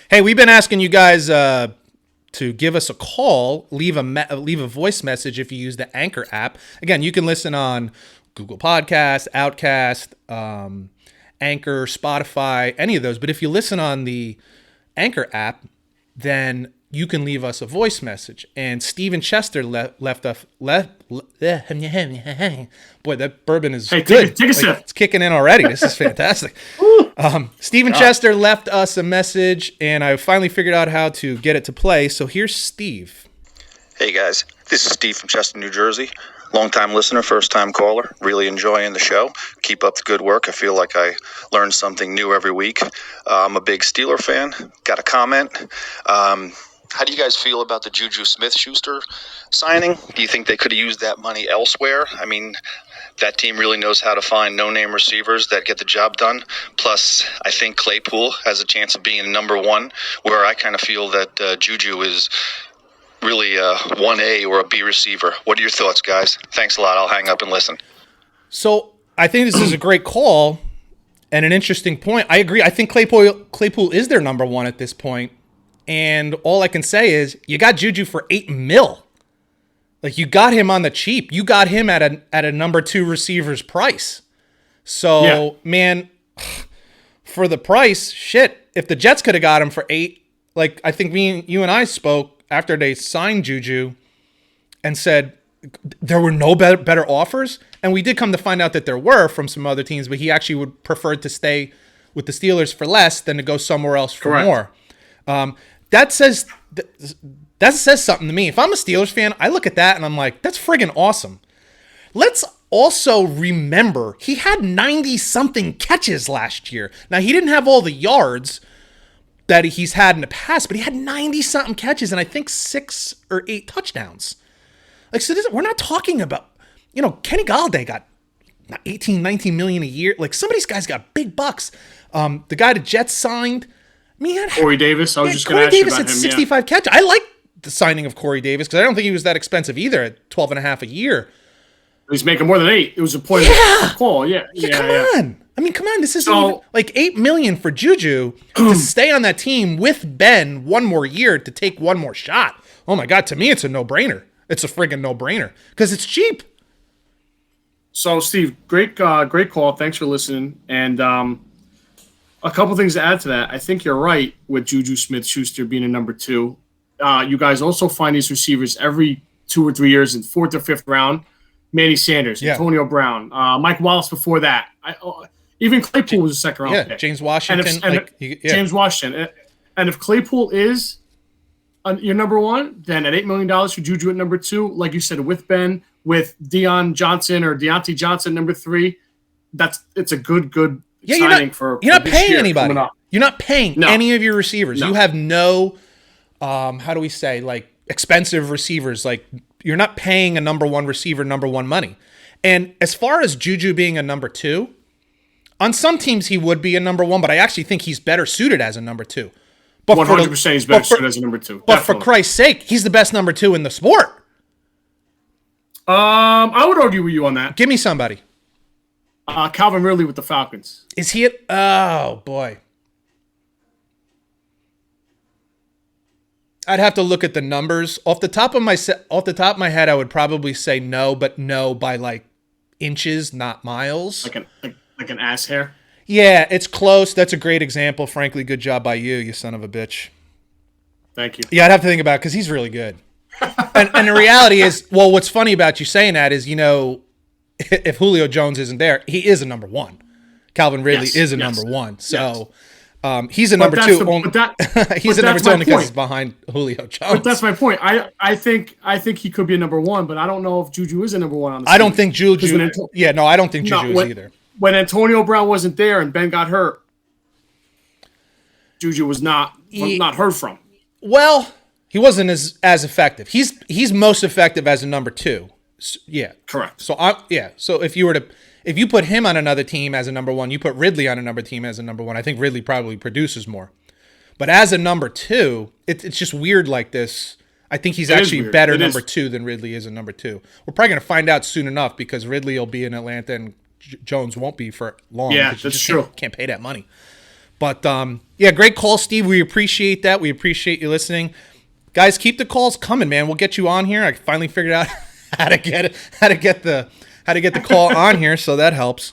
Hey, we've been asking you guys to give us a call, leave a voice message if you use the Anchor app. Again, you can listen on Google Podcasts, Outcast, Anchor, Spotify, any of those. But if you listen on the Anchor app, then you can leave us a voice message. And Steven Chester left us. Boy, that bourbon is good. Take a sip. It's kicking in already. This is fantastic. Steven Chester left us a message, and I finally figured out how to get it to play. So here's Steve. Hey guys, this is Steve from Chester, New Jersey. Long-time listener, first-time caller. Really enjoying the show. Keep up the good work. I feel like I learn something new every week. I'm a big Steeler fan. Got a comment. How do you guys feel about the JuJu Smith-Shuster signing? Do you think they could have used that money elsewhere? I mean, that team really knows how to find no-name receivers that get the job done. Plus, I think Claypool has a chance of being number one, where I kind of feel that JuJu is really a 1A or a B receiver. What are your thoughts, guys? Thanks a lot. I'll hang up and listen. So I think this is a great call and an interesting point. I agree. I think Claypool is their number one at this point. And all I can say is you got JuJu for $8 million. Like, you got him on the cheap. You got him at a number two receiver's price. So, Man, for the price, shit, if the Jets could have got him for $8 million, like I think you and I spoke after they signed JuJu and said there were no better offers. And we did come to find out that there were from some other teams, but he actually would prefer to stay with the Steelers for less than to go somewhere else for more. That says something to me. If I'm a Steelers fan, I look at that and I'm like, that's friggin' awesome. Let's also remember he had 90-something catches last year. Now, he didn't have all the yards that he's had in the past, but he had 90-something catches and I think 6 or 8 touchdowns. Like, so we're not talking about, Kenny Galladay got 18, 19 million a year. Like, some of these guys got big bucks. The guy the Jets signed, Corey Davis. I was just going to ask you about him. Corey Davis had 65 catches. I like the signing of Corey Davis because I don't think he was that expensive either at 12 and a half a year. He's making more than 8. It was a point of call. Yeah. Come on. I mean, come on. This isn't even like $8 million for JuJu to stay on that team with Ben one more year to take one more shot. Oh my God. To me, it's a no-brainer. It's a friggin' no-brainer because it's cheap. So, Steve, great call. Thanks for listening. And a couple things to add to that. I think you're right with JuJu Smith-Shuster being a number 2. You guys also find these receivers every 2 or 3 years in 4th or 5th round. Manny Sanders, Antonio Brown, Mike Wallace before that. Even Claypool was a 2nd round pick. James Washington. James Washington. And if Claypool is your number 1, then at $8 million for JuJu at number 2, like you said, with Ben, with Deontay Johnson, number 3, it's a good signing you're not paying anybody. You're not paying any of your receivers. No. You have no, how do we say, like, expensive receivers. Like, you're not paying a number 1 receiver number 1 money. And as far as JuJu being a number 2, on some teams he would be a number 1, but I actually think he's better suited as a number 2. But 100% he's better suited as a number 2. But for Christ's sake, he's the best number 2 in the sport. I would argue with you on that. Give me somebody. Calvin Ridley with the Falcons. Is he oh boy. I'd have to look at the numbers. Off the top of my head, I would probably say no, but no by like inches, not miles. Like an ass hair? Yeah, it's close. That's a great example. Frankly, good job by you son of a bitch. Thank you. Yeah, I'd have to think about it because he's really good. and the reality is, well, what's funny about you saying that is, if Julio Jones isn't there, he is a number 1. Calvin Ridley is a number 1. So he's a number 2. He's a number 2 only because he's behind Julio Jones. But that's my point. I think he could be a number 1, but I don't know if JuJu is a number 1 on the team. I don't think JuJu. I don't think JuJu is either. When Antonio Brown wasn't there and Ben got hurt, JuJu was not heard from. Well, he wasn't as effective. He's most effective as a number 2. Yeah, correct. So So if you put him on another team as a number 1, you put Ridley on another team as a number 1. I think Ridley probably produces more. But as a number 2, it's just weird like this. I think he's actually better number 2 than Ridley is a number 2. We're probably going to find out soon enough because Ridley will be in Atlanta and Jones won't be for long. Yeah, that's true. Can't pay that money. But yeah, great call, Steve. We appreciate that. We appreciate you listening. Guys, keep the calls coming, man. We'll get you on here. I finally figured out how to get the call on here, so that helps.